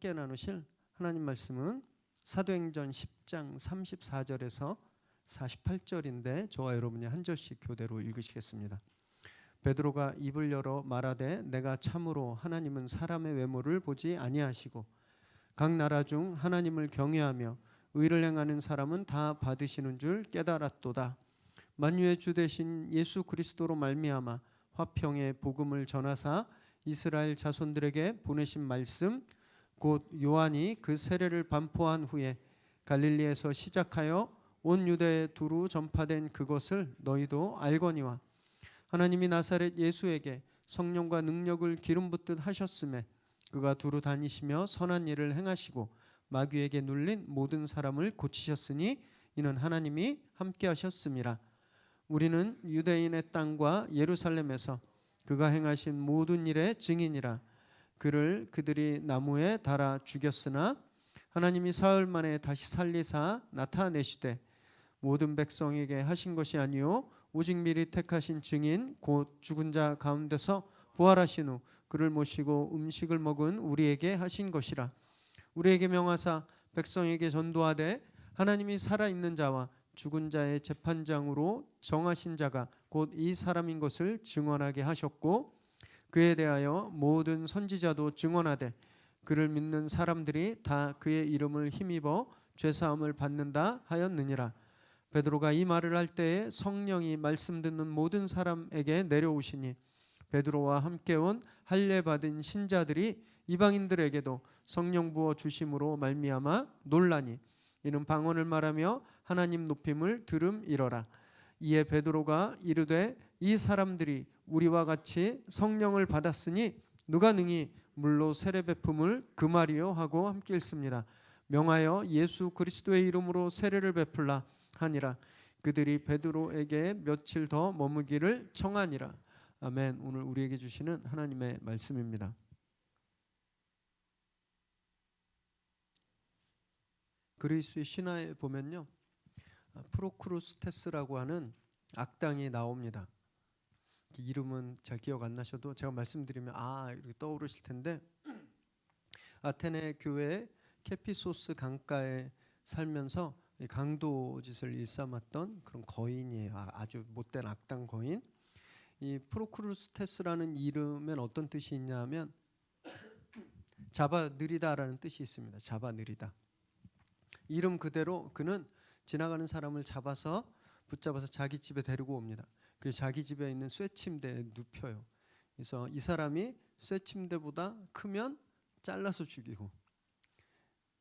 함께 나누실 하나님 말씀은 사도행전 10장 34절에서 48절인데 저와 여러분이 한 절씩 교대로 읽으시겠습니다. 베드로가 입을 열어 말하되 내가 참으로 하나님은 사람의 외모를 보지 아니하시고 각 나라 중 하나님을 경외하며 의를 행하는 사람은 다 받으시는 줄 깨달았도다. 만유의 주 되신 예수 그리스도로 말미암아 화평의 복음을 전하사 이스라엘 자손들에게 보내신 말씀 곧 요한이 그 세례를 반포한 후에 갈릴리에서 시작하여 온 유대에 두루 전파된 그것을 너희도 알거니와 하나님이 나사렛 예수에게 성령과 능력을 기름 붓듯 하셨음에 그가 두루 다니시며 선한 일을 행하시고 마귀에게 눌린 모든 사람을 고치셨으니 이는 하나님이 함께 하셨음이라. 우리는 유대인의 땅과 예루살렘에서 그가 행하신 모든 일의 증인이라. 그를 그들이 나무에 달아 죽였으나 하나님이 사흘 만에 다시 살리사 나타내시되 모든 백성에게 하신 것이 아니요 오직 미리 택하신 증인 곧 죽은 자 가운데서 부활하신 후 그를 모시고 음식을 먹은 우리에게 하신 것이라. 우리에게 명하사 백성에게 전도하되 하나님이 살아있는 자와 죽은 자의 재판장으로 정하신 자가 곧 이 사람인 것을 증언하게 하셨고 그에 대하여 모든 선지자도 증언하되 그를 믿는 사람들이 다 그의 이름을 힘입어 죄사함을 받는다 하였느니라. 베드로가 이 말을 할 때에 성령이 말씀 듣는 모든 사람에게 내려오시니 베드로와 함께 온 할례 받은 신자들이 이방인들에게도 성령 부어 주심으로 말미암아 놀라니 이는 방언을 말하며 하나님 높임을 들음이러라. 이에 베드로가 이르되 이 사람들이 우리와 같이 성령을 받았으니 누가 능히 물로 세례 베품을 금하리요 하고 함께 읽습니다. 명하여 예수 그리스도의 이름으로 세례를 베풀라 하니라. 그들이 베드로에게 며칠 더 머무기를 청하니라. 아멘. 오늘 우리에게 주시는 하나님의 말씀입니다. 그리스 신화에 보면요, 프로크루스테스라고 하는 악당이 나옵니다. 이름은 잘 기억 안 나셔도 제가 말씀드리면 이렇게 떠오르실 텐데, 아테네 교회 케피소스 강가에 살면서 강도짓을 일삼았던 그런 거인이에요. 아주 못된 악당 거인. 이 프로크루스테스라는 이름엔 어떤 뜻이 있냐면 잡아 느리다라는 뜻이 있습니다. 잡아 느리다. 이름 그대로 그는 지나가는 사람을 잡아서 붙잡아서 자기 집에 데리고 옵니다. 그래서 자기 집에 있는 쇠침대에 눕혀요. 그래서 이 사람이 쇠침대보다 크면 잘라서 죽이고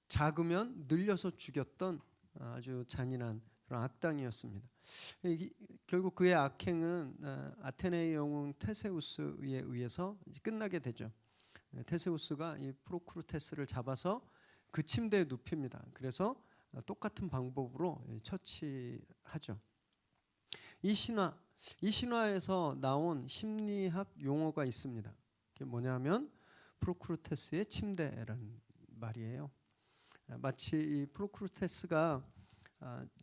작으면 늘려서 죽였던 아주 잔인한 그런 악당이었습니다. 결국 그의 악행은 아테네의 영웅 테세우스에 의해서 끝나게 되죠. 테세우스가 이 프로크루테스를 잡아서 그 침대에 눕힙니다. 그래서 똑같은 방법으로 처치하죠. 이 신화에서 나온 심리학 용어가 있습니다. 그게 뭐냐면 프로크루테스의 침대라는 말이에요. 마치 이 프로크루테스가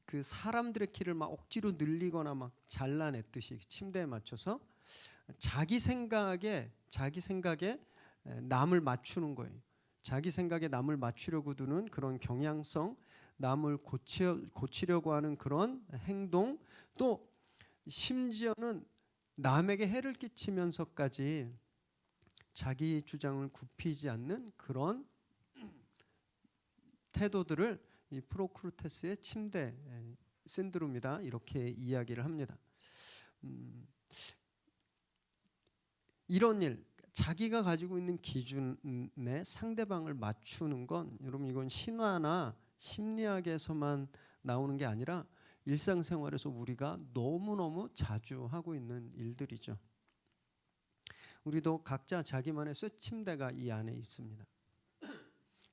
그 사람들의 키를 막 억지로 늘리거나 막 잘라냈듯이 침대에 맞춰서 자기 생각에 남을 맞추는 거예요. 자기 생각에 남을 맞추려고 드는 그런 경향성, 남을 고치려고 하는 그런 행동, 또 심지어는 남에게 해를 끼치면서까지 자기 주장을 굽히지 않는 그런 태도들을 이 프로크루테스의 침대 신드롬이다 이렇게 이야기를 합니다. 이런 일, 자기가 가지고 있는 기준에 상대방을 맞추는 건 여러분 이건 신화나 심리학에서만 나오는 게 아니라 일상생활에서 우리가 너무너무 자주 하고 있는 일들이죠. 우리도 각자 자기만의 쇠침대가 이 안에 있습니다.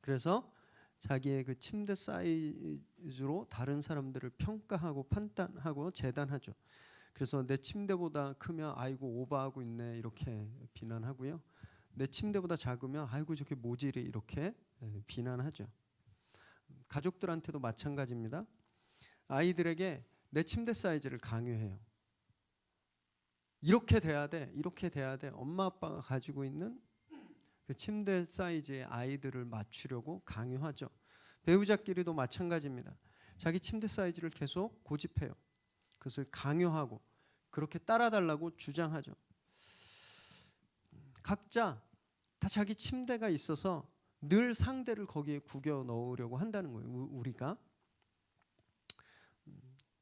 그래서 자기의 그 침대 사이즈로 다른 사람들을 평가하고 판단하고 재단하죠. 그래서 내 침대보다 크면 아이고 오버하고 있네 이렇게 비난하고요. 내 침대보다 작으면 아이고 저게 모질이 이렇게 비난하죠. 가족들한테도 마찬가지입니다. 아이들에게 내 침대 사이즈를 강요해요. 이렇게 돼야 돼. 엄마 아빠가 가지고 있는 그 침대 사이즈의 아이들을 맞추려고 강요하죠. 배우자끼리도 마찬가지입니다. 자기 침대 사이즈를 계속 고집해요. 그것을 강요하고 그렇게 따라달라고 주장하죠. 각자 다 자기 침대가 있어서 늘 상대를 거기에 구겨 넣으려고 한다는 거예요. 우리가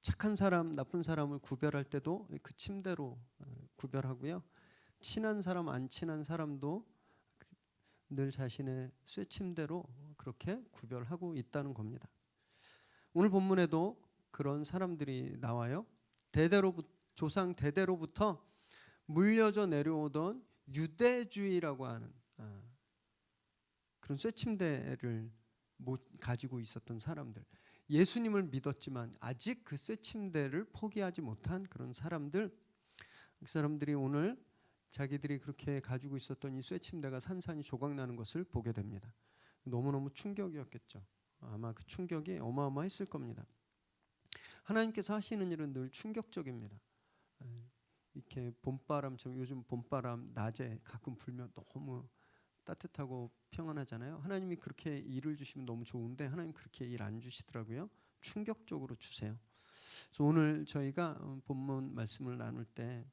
착한 사람, 나쁜 사람을 구별할 때도 그 침대로 구별하고요. 친한 사람, 안 친한 사람도 늘 자신의 쇠침대로 그렇게 구별하고 있다는 겁니다. 오늘 본문에도 그런 사람들이 나와요. 조상 대대로부터 물려져 내려오던 유대주의라고 하는 그런 쇠침대를 가지고 있었던 사람들, 예수님을 믿었지만 아직 그 쇠침대를 포기하지 못한 그런 사람들, 그 사람들이 오늘 자기들이 그렇게 가지고 있었던 이 쇠침대가 산산이 조각나는 것을 보게 됩니다. 너무너무 충격이었겠죠. 아마 그 충격이 어마어마했을 겁니다. 하나님께서 하시는 일은 늘 충격적입니다. 이렇게 봄바람처럼, 요즘 봄바람 낮에 가끔 불면 너무 따뜻하고 평안하잖아요. 하나님이 그렇게 일을 주시면 너무 좋은데 하나님 그렇게 일 안 주시더라고요. 충격적으로 주세요. 그래서 오늘 저희가 본문 말씀을 나눌 때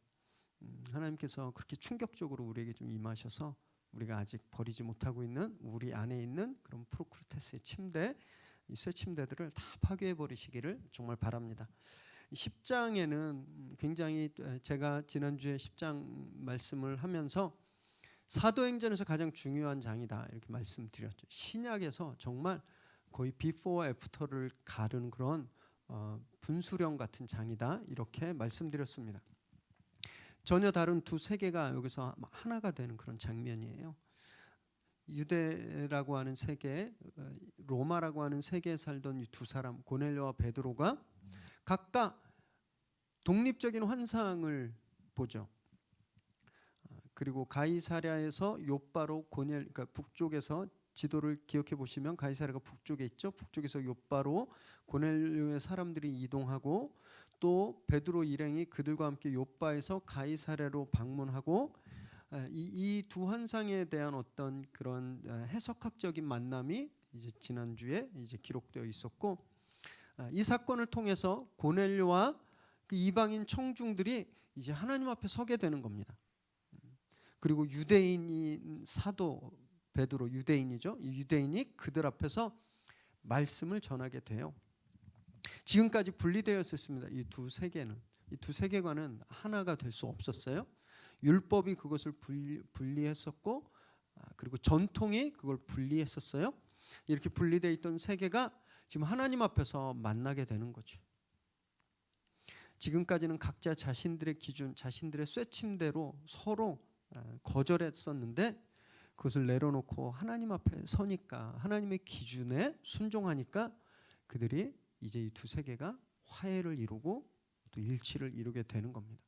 하나님께서 그렇게 충격적으로 우리에게 좀 임하셔서 우리가 아직 버리지 못하고 있는 우리 안에 있는 그런 프로크리테스의 침대, 이 쇠 침대들을 다 파괴해 버리시기를 정말 바랍니다. 10장에는 굉장히, 제가 지난주에 10장 말씀을 하면서 사도행전에서 가장 중요한 장이다 이렇게 말씀드렸죠. 신약에서 정말 거의 비포 애프터를 가르는 그런 분수령 같은 장이다 이렇게 말씀드렸습니다. 전혀 다른 두 세계가 여기서 하나가 되는 그런 장면이에요. 유대라고 하는 세계, 로마라고 하는 세계에 살던 이 두 사람, 고넬료와 베드로가 각각 독립적인 환상을 보죠. 그리고 가이사랴에서 욥바로 그러니까 북쪽에서 지도를 기억해 보시면 가이사랴가 북쪽에 있죠. 북쪽에서 욥바로 고넬료의 사람들이 이동하고 또 베드로 일행이 그들과 함께 욥바에서 가이사랴로 방문하고 이 두 환상에 대한 어떤 그런 해석학적인 만남이 이제 지난주에 이제 기록되어 있었고, 이 사건을 통해서 고넬료와 그 이방인 청중들이 이제 하나님 앞에 서게 되는 겁니다. 그리고 유대인인 사도 베드로, 유대인이죠. 이 유대인이 그들 앞에서 말씀을 전하게 돼요. 지금까지 분리되어 있었습니다. 이 두 세계는, 이 두 세계관은 하나가 될 수 없었어요. 율법이 그것을 분리했었고, 그리고 전통이 그걸 분리했었어요. 이렇게 분리되어 있던 세계가 지금 하나님 앞에서 만나게 되는 거죠. 지금까지는 각자 자신들의 기준, 자신들의 쇠침대로 서로 거절했었는데 그것을 내려놓고 하나님 앞에 서니까, 하나님의 기준에 순종하니까 그들이 이제 이 두 세계가 화해를 이루고 또 일치를 이루게 되는 겁니다.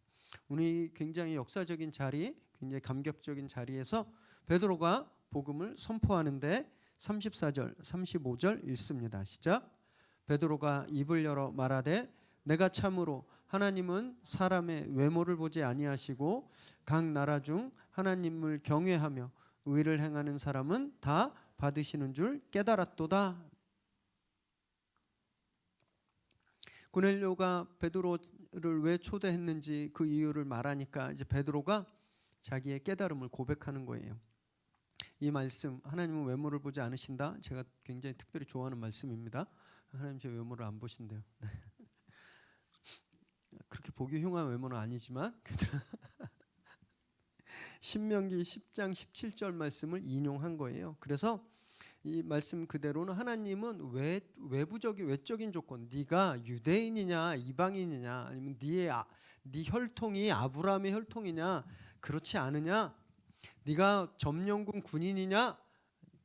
오늘 이 굉장히 역사적인 자리, 굉장히 감격적인 자리에서 베드로가 복음을 선포하는데 34절, 35절 읽습니다. 시작. 베드로가 입을 열어 말하되 내가 참으로 하나님은 사람의 외모를 보지 아니하시고 각 나라 중 하나님을 경외하며 의를 행하는 사람은 다 받으시는 줄 깨달았도다. 고넬료가 베드로를 왜 초대했는지 그 이유를 말하니까 이제 베드로가 자기의 깨달음을 고백하는 거예요. 이 말씀, 하나님은 외모를 보지 않으신다. 제가 굉장히 특별히 좋아하는 말씀입니다. 하나님 제 외모를 안 보신대요. 그렇게 보기 흉한 외모는 아니지만 신명기 10장 17절 말씀을 인용한 거예요. 그래서 이 말씀 그대로는 하나님은 외적인 조건, 네가 유대인이냐 이방인이냐, 아니면 네 혈통이 아브라함의 혈통이냐, 그렇지 않으냐, 네가 점령군 군인이냐,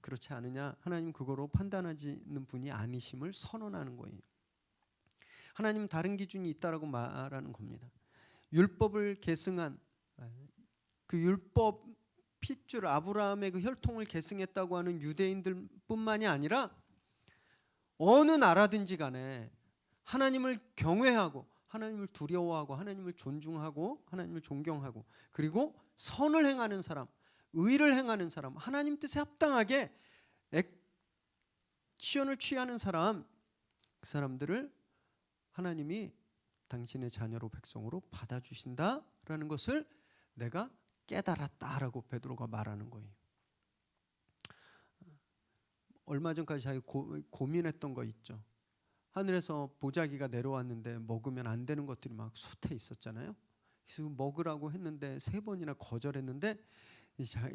그렇지 않으냐, 하나님 그거로 판단하시는 분이 아니심을 선언하는 거예요. 하나님은 다른 기준이 있다라고 말하는 겁니다. 율법을 계승한 그 율법 핏줄 아브라함의 그 혈통을 계승했다고 하는 유대인들뿐만이 아니라 어느 나라든지 간에 하나님을 경외하고 하나님을 두려워하고 하나님을 존중하고 하나님을 존경하고 그리고 선을 행하는 사람, 의를 행하는 사람, 하나님 뜻에 합당하게 액션을 취하는 사람, 그 사람들을 하나님이 당신의 자녀로 백성으로 받아주신다라는 것을 내가 깨달았다라고 베드로가 말하는 거예요. 얼마 전까지 자기 고민했던 거 있죠. 하늘에서 보자기가 내려왔는데 먹으면 안 되는 것들이 막 숱해 있었잖아요. 그래서 먹으라고 했는데 3번이나 거절했는데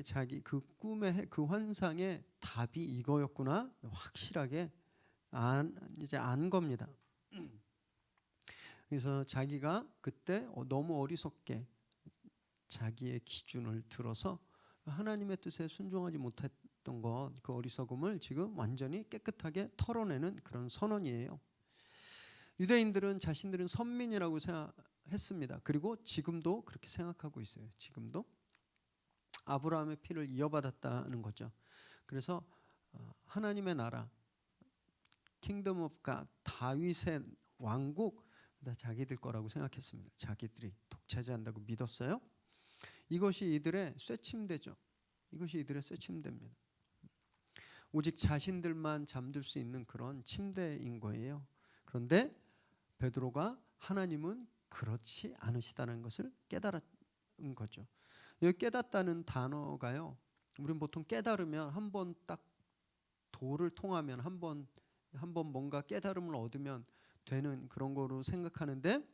자기 그 꿈의 그 환상의 답이 이거였구나 확실하게 이제 안 겁니다. 그래서 자기가 그때 너무 어리석게 자기의 기준을 들어서 하나님의 뜻에 순종하지 못했던 것, 그 어리석음을 지금 완전히 깨끗하게 털어내는 그런 선언이에요. 유대인들은 자신들은 선민이라고 생각했습니다. 그리고 지금도 그렇게 생각하고 있어요. 지금도 아브라함의 피를 이어받았다는 거죠. 그래서 하나님의 나라, 킹덤 오브 갓, 다윗의 왕국 다 자기들 거라고 생각했습니다. 자기들이 독차지한다고 믿었어요. 이것이 이들의 쇠침대죠. 이것이 이들의 쇠침대입니다. 오직 자신들만 잠들 수 있는 그런 침대인 거예요. 그런데 베드로가 하나님은 그렇지 않으시다는 것을 깨달은 거죠. 여기 깨닫다는 단어가요. 우리는 보통 깨달으면 한 번 딱 도를 통하면 한 번 뭔가 깨달음을 얻으면 되는 그런 거로 생각하는데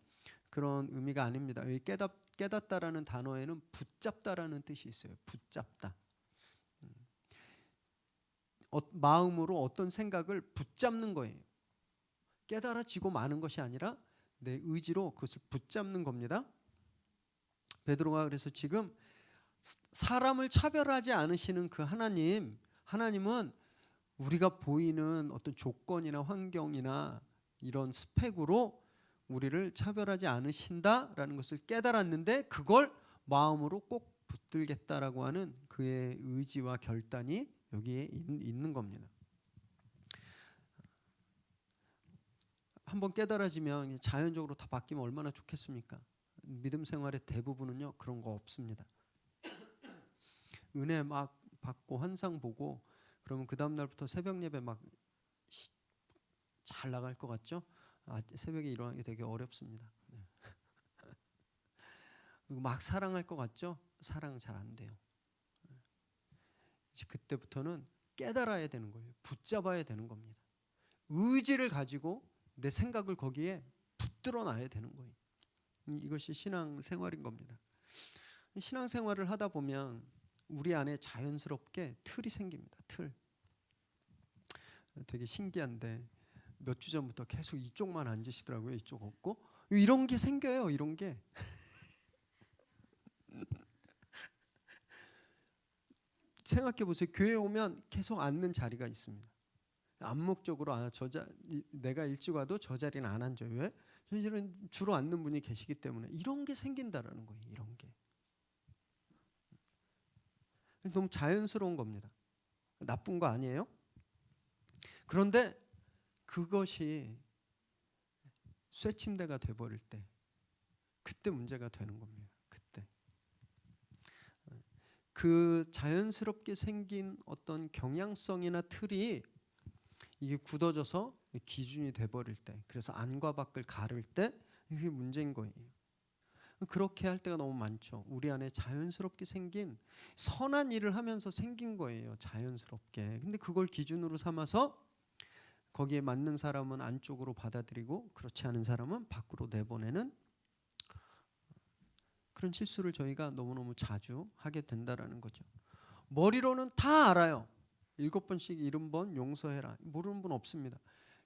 그런 의미가 아닙니다. 여기 깨닫다라는 단어에는 붙잡다라는 뜻이 있어요. 붙잡다. 마음으로 어떤 생각을 붙잡는 거예요. 깨달아지고 마는 것이 아니라 내 의지로 그것을 붙잡는 겁니다. 베드로가 그래서 지금 사람을 차별하지 않으시는 그 하나님은 우리가 보이는 어떤 조건이나 환경이나 이런 스펙으로 우리를 차별하지 않으신다라는 것을 깨달았는데 그걸 마음으로 꼭 붙들겠다라고 하는 그의 의지와 결단이 여기에 있는 겁니다. 한번 깨달아지면 자연적으로 다 바뀌면 얼마나 좋겠습니까? 믿음 생활의 대부분은요 그런 거 없습니다. 은혜 막 받고 환상 보고 그러면 그 다음 날부터 새벽 예배 막 잘 나갈 것 같죠? 새벽에 일어나기 되게 어렵습니다. 네. 막 사랑할 것 같죠? 사랑 잘 안 돼요. 이제 그때부터는 깨달아야 되는 거예요. 붙잡아야 되는 겁니다. 의지를 가지고 내 생각을 거기에 붙들어 놔야 되는 거예요. 이것이 신앙생활인 겁니다. 신앙생활을 하다 보면 우리 안에 자연스럽게 틀이 생깁니다. 틀. 되게 신기한데 몇 주 전부터 계속 이쪽만 앉으시더라고요. 이쪽 없고 이런 게 생겨요. 이런 게 생각해 보세요. 교회 오면 계속 앉는 자리가 있습니다. 암묵적으로 내가 일찍 와도 저 자리는 안 앉아요. 왜? 사실은 주로 앉는 분이 계시기 때문에 이런 게 생긴다라는 거예요. 이런 게 너무 자연스러운 겁니다. 나쁜 거 아니에요? 그런데 그것이 쇠침대가 돼버릴 때 그때 문제가 되는 겁니다. 그때 그 자연스럽게 생긴 어떤 경향성이나 틀이 이게 굳어져서 기준이 돼버릴 때, 그래서 안과 밖을 가를 때 이게 문제인 거예요. 그렇게 할 때가 너무 많죠. 우리 안에 자연스럽게 생긴 선한 일을 하면서 생긴 거예요. 자연스럽게. 근데 그걸 기준으로 삼아서 거기에 맞는 사람은 안쪽으로 받아들이고 그렇지 않은 사람은 밖으로 내보내는 그런 실수를 저희가 너무너무 자주 하게 된다라는 거죠. 머리로는 다 알아요. 7번씩 70번 용서해라. 모르는 분 없습니다.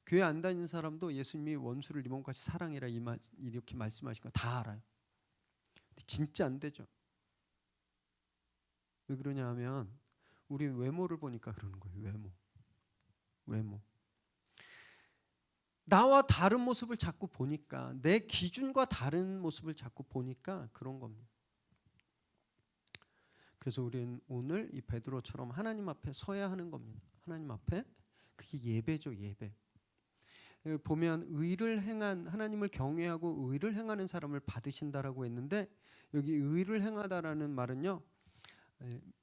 교회 안 다니는 사람도 예수님이 원수를 네 몸같이 사랑해라 이렇게 말씀하신 거 다 알아요. 근데 진짜 안 되죠. 왜 그러냐 하면 우리 외모를 보니까 그러는 거예요. 외모. 나와 다른 모습을 자꾸 보니까, 내 기준과 다른 모습을 자꾸 보니까 그런 겁니다. 그래서 우리는 오늘 이 베드로처럼 하나님 앞에 서야 하는 겁니다. 하나님 앞에. 그게 예배죠. 예배. 보면 의를 행한, 하나님을 경외하고 의를 행하는 사람을 받으신다라고 했는데 여기 의를 행하다라는 말은요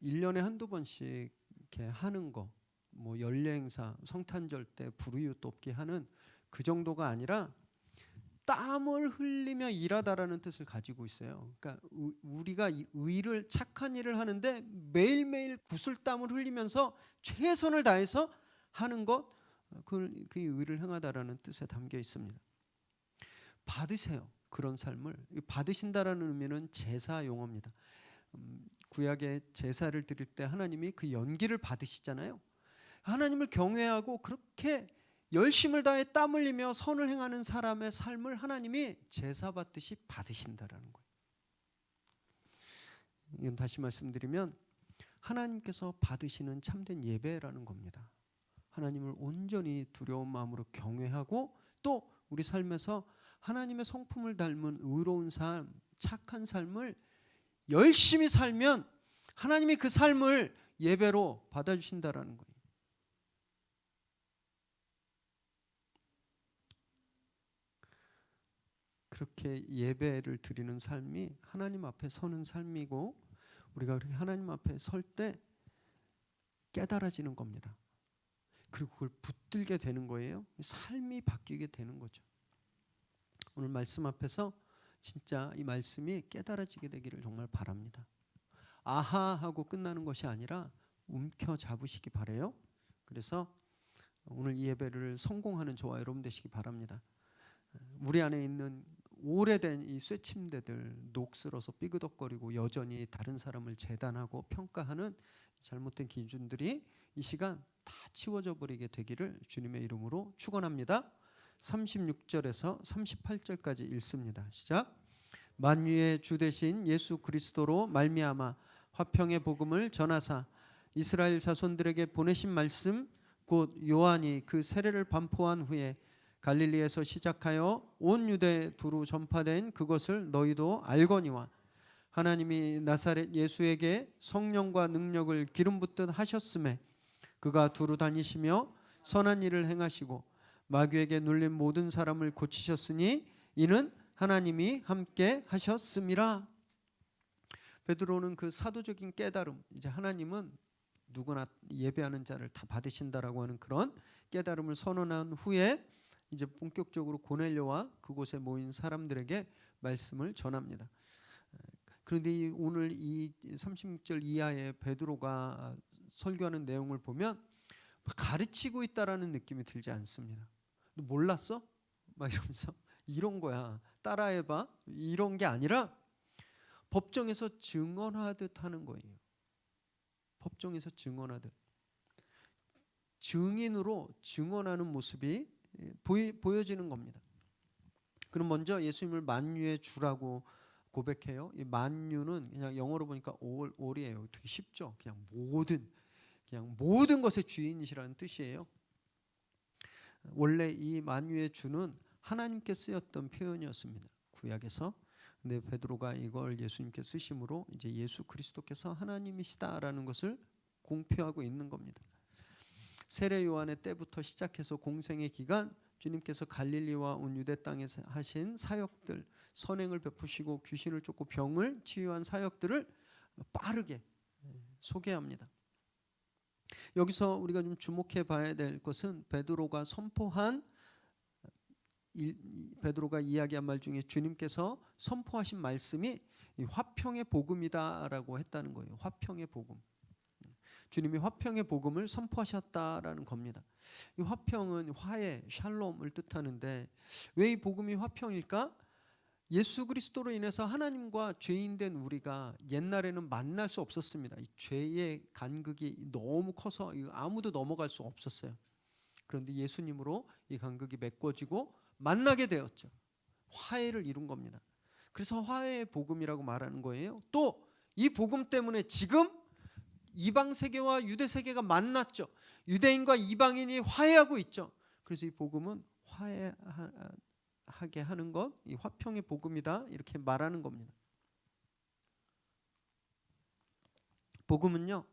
1년에 한두 번씩 이렇게 하는 거, 뭐 연례 행사, 성탄절 때 불우이웃 돕기 하는 그 정도가 아니라 땀을 흘리며 일하다라는 뜻을 가지고 있어요. 그러니까 우리가 이 의를, 착한 일을 하는데 매일매일 구슬땀을 흘리면서 최선을 다해서 하는 것, 그 의를 행하다라는 뜻에 담겨 있습니다. 받으세요. 그런 삶을. 받으신다라는 의미는 제사 용어입니다. 구약의 제사를 드릴 때 하나님이 그 연기를 받으시잖아요. 하나님을 경외하고 그렇게 열심을 다해 땀 흘리며 선을 행하는 사람의 삶을 하나님이 제사 받듯이 받으신다라는 거예요. 이건 다시 말씀드리면 하나님께서 받으시는 참된 예배라는 겁니다. 하나님을 온전히 두려운 마음으로 경외하고 또 우리 삶에서 하나님의 성품을 닮은 의로운 삶, 착한 삶을 열심히 살면 하나님이 그 삶을 예배로 받아주신다라는 거예요. 그렇게 예배를 드리는 삶이 하나님 앞에 서는 삶이고, 우리가 그렇게 하나님 앞에 설 때 깨달아지는 겁니다. 그리고 그걸 붙들게 되는 거예요. 삶이 바뀌게 되는 거죠. 오늘 말씀 앞에서 진짜 이 말씀이 깨달아지게 되기를 정말 바랍니다. 아하 하고 끝나는 것이 아니라 움켜 잡으시기 바래요. 그래서 오늘 이 예배를 성공하는 저와 여러분 되시기 바랍니다. 우리 안에 있는 오래된 이 쇠침대들, 녹슬어서 삐그덕거리고 여전히 다른 사람을 재단하고 평가하는 잘못된 기준들이 이 시간 다 치워져 버리게 되기를 주님의 이름으로 축원합니다. 36절에서 38절까지 읽습니다. 시작. 만유의 주 되신 예수 그리스도로 말미암아 화평의 복음을 전하사 이스라엘 자손들에게 보내신 말씀 곧 요한이 그 세례를 반포한 후에 갈릴리에서 시작하여 온 유대에 두루 전파된 그것을 너희도 알거니와 하나님이 나사렛 예수에게 성령과 능력을 기름 붓듯 하셨음에 그가 두루 다니시며 선한 일을 행하시고 마귀에게 눌린 모든 사람을 고치셨으니 이는 하나님이 함께 하셨음이라. 베드로는 그 사도적인 깨달음, 이제 하나님은 누구나 예배하는 자를 다 받으신다라고 하는 그런 깨달음을 선언한 후에 이제 본격적으로 고넬료와 그곳에 모인 사람들에게 말씀을 전합니다. 그런데 오늘 이 36절 이하의 베드로가 설교하는 내용을 보면 가르치고 있다라는 느낌이 들지 않습니다. 너 몰랐어? 막 이러면서 이런 거야, 따라해봐, 이런 게 아니라 법정에서 증언하듯 하는 거예요. 법정에서 증언하듯 증인으로 증언하는 모습이 보여지는 겁니다. 그럼 먼저 예수님을 만유의 주라고 고백해요. 이 만유는 그냥 영어로 보니까 all이에요. 되게 쉽죠. 그냥 모든 것의 주인이시라는 뜻이에요. 원래 이 만유의 주는 하나님께 쓰였던 표현이었습니다. 구약에서. 근데 베드로가 이걸 예수님께 쓰심으로 이제 예수 그리스도께서 하나님이시다라는 것을 공표하고 있는 겁니다. 세례 요한의 때부터 시작해서 공생의 기간 주님께서 갈릴리와 온 유대 땅에 하신 사역들, 선행을 베푸시고 귀신을 쫓고 병을 치유한 사역들을 빠르게 소개합니다. 여기서 우리가 좀 주목해 봐야 될 것은 베드로가 이야기한 말 중에 주님께서 선포하신 말씀이 화평의 복음이다라고 했다는 거예요. 화평의 복음. 주님이 화평의 복음을 선포하셨다라는 겁니다. 이 화평은 화해, 샬롬을 뜻하는데 왜 이 복음이 화평일까? 예수 그리스도로 인해서 하나님과 죄인된 우리가 옛날에는 만날 수 없었습니다. 이 죄의 간극이 너무 커서 아무도 넘어갈 수 없었어요. 그런데 예수님으로 이 간극이 메꿔지고 만나게 되었죠. 화해를 이룬 겁니다. 그래서 화해의 복음이라고 말하는 거예요. 또 이 복음 때문에 지금 이방 세계와 유대 세계가 만났죠. 유대인과 이방인이 화해하고 있죠. 그래서 이 복음은 화해하게 하는 것, 이 화평의 복음이다 이렇게 말하는 겁니다. 복음은요,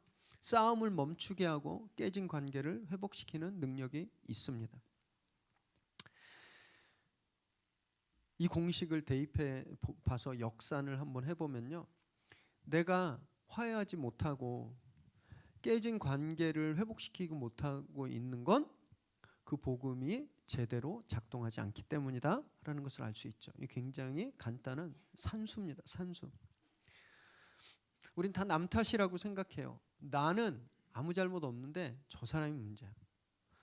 싸움을 멈추게 하고 깨진 관계를 회복시키는 능력이 있습니다. 이 공식을 대입해 봐서 역산을 한번 해보면요, 내가 화해하지 못하고 깨진 관계를 회복시키고 못하고 있는 건 그 복음이 제대로 작동하지 않기 때문이다라는 것을 알 수 있죠. 이 굉장히 간단한 산수입니다. 산수. 우린 다 남 탓이라고 생각해요. 나는 아무 잘못 없는데 저 사람이 문제야.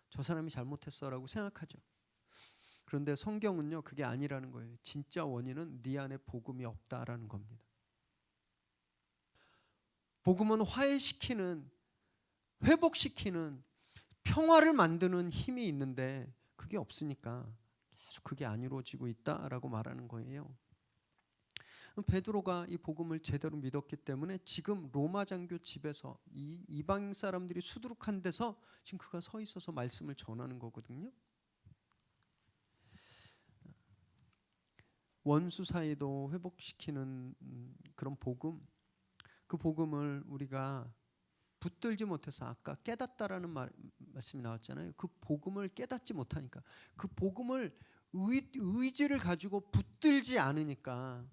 저 사람이 잘못했어라고 생각하죠. 그런데 성경은요, 그게 아니라는 거예요. 진짜 원인은 네 안에 복음이 없다라는 겁니다. 복음은 화해시키는, 회복시키는, 평화를 만드는 힘이 있는데 그게 없으니까 계속 그게 안 이루어지고 있다라고 말하는 거예요. 베드로가 이 복음을 제대로 믿었기 때문에 지금 로마 장교 집에서 이방 사람들이 수두룩한 데서 지금 그가 서 있어서 말씀을 전하는 거거든요. 원수 사이도 회복시키는 그런 복음, 그 복음을 우리가 붙들지 못해서 아까 깨닫다라는 말씀이 나왔잖아요. 그 복음을 깨닫지 못하니까, 그 복음을 의지를 가지고 붙들지 않으니까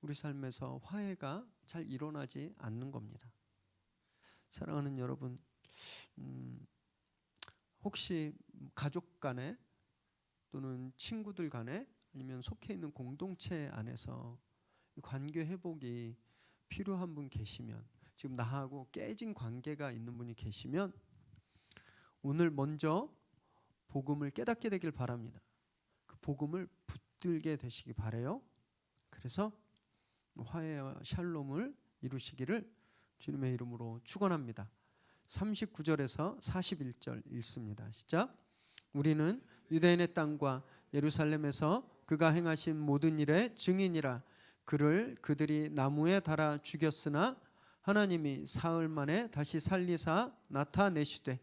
우리 삶에서 화해가 잘 일어나지 않는 겁니다. 사랑하는 여러분, 혹시 가족 간에 또는 친구들 간에 아니면 속해 있는 공동체 안에서 관계 회복이 필요한 분 계시면, 지금 나하고 깨진 관계가 있는 분이 계시면 오늘 먼저 복음을 깨닫게 되길 바랍니다. 그 복음을 붙들게 되시기 바라요. 그래서 화해와 샬롬을 이루시기를 주님의 이름으로 축원합니다. 39절에서 41절 읽습니다. 시작. 우리는 유대인의 땅과 예루살렘에서 그가 행하신 모든 일의 증인이라. 그를 그들이 나무에 달아 죽였으나 하나님이 사흘 만에 다시 살리사 나타내시되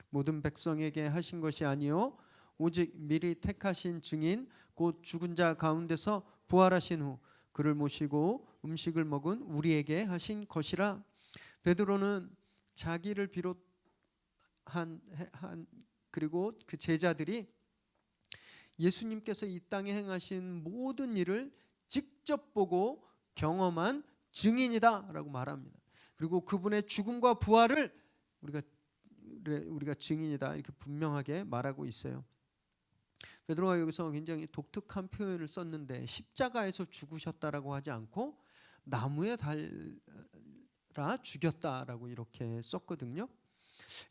모든 백성에게 하신 것이 아니요 오직 미리 택하신 증인 곧 죽은 자 가운데서 부활하신 후 그를 모시고 음식을 먹은 우리에게 하신 것이라. 베드로는 자기를 비롯한 그리고 그 제자들이 예수님께서 이 땅에 행하신 모든 일을 직접 보고 경험한 증인이다라고 말합니다. 그리고 그분의 죽음과 부활을 우리가 증인이다 이렇게 분명하게 말하고 있어요. 베드로가 여기서 굉장히 독특한 표현을 썼는데 십자가에서 죽으셨다라고 하지 않고 나무에 달아 죽였다라고 이렇게 썼거든요.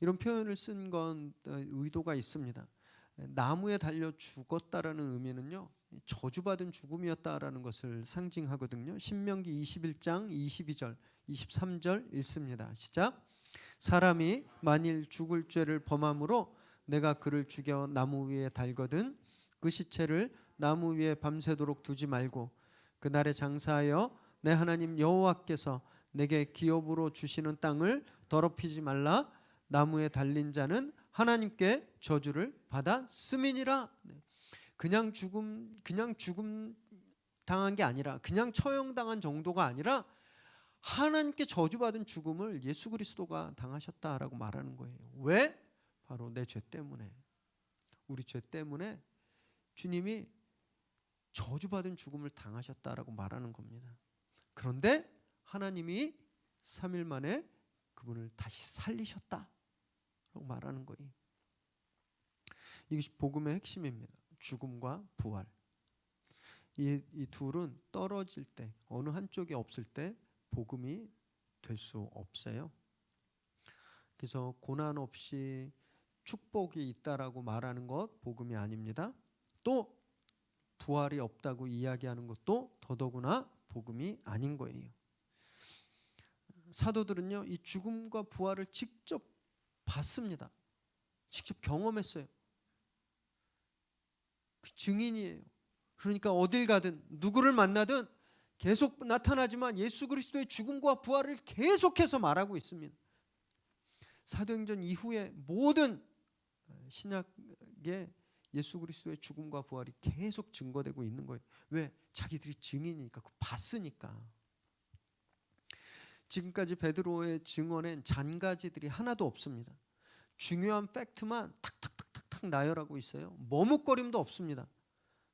이런 표현을 쓴 건 의도가 있습니다. 나무에 달려 죽었다라는 의미는요, 저주받은 죽음이었다라는 것을 상징하거든요. 신명기 21장 22절 23절 읽습니다. 시작. 사람이 만일 죽을 죄를 범함으로 내가 그를 죽여 나무 위에 달거든 그 시체를 나무 위에 밤새도록 두지 말고 그날에 장사하여 내 하나님 여호와께서 내게 기업으로 주시는 땅을 더럽히지 말라. 나무에 달린 자는 하나님께 저주를 받았음이니라. 그냥 죽음 당한 게 아니라, 그냥 처형당한 정도가 아니라 하나님께 저주받은 죽음을 예수 그리스도가 당하셨다라고 말하는 거예요. 왜? 바로 내 죄 때문에, 우리 죄 때문에 주님이 저주받은 죽음을 당하셨다라고 말하는 겁니다. 그런데 하나님이 3일 만에 그분을 다시 살리셨다라고 말하는 거예요. 이것이 복음의 핵심입니다. 죽음과 부활. 이 둘은 떨어질 때, 어느 한쪽이 없을 때 복음이 될 수 없어요. 그래서 고난 없이 축복이 있다라고 말하는 것 복음이 아닙니다. 또 부활이 없다고 이야기하는 것도 더더구나 복음이 아닌 거예요. 사도들은요, 이 죽음과 부활을 직접 봤습니다. 직접 경험했어요. 그 증인이에요. 그러니까 어딜 가든 누구를 만나든 계속 나타나지만 예수 그리스도의 죽음과 부활을 계속해서 말하고 있습니다. 사도행전 이후에 모든 신약에 예수 그리스도의 죽음과 부활이 계속 증거되고 있는 거예요. 왜? 자기들이 증인이니까, 봤으니까. 지금까지 베드로의 증언엔 잔가지들이 하나도 없습니다. 중요한 팩트만 탁탁탁탁탁 나열하고 있어요. 머뭇거림도 없습니다.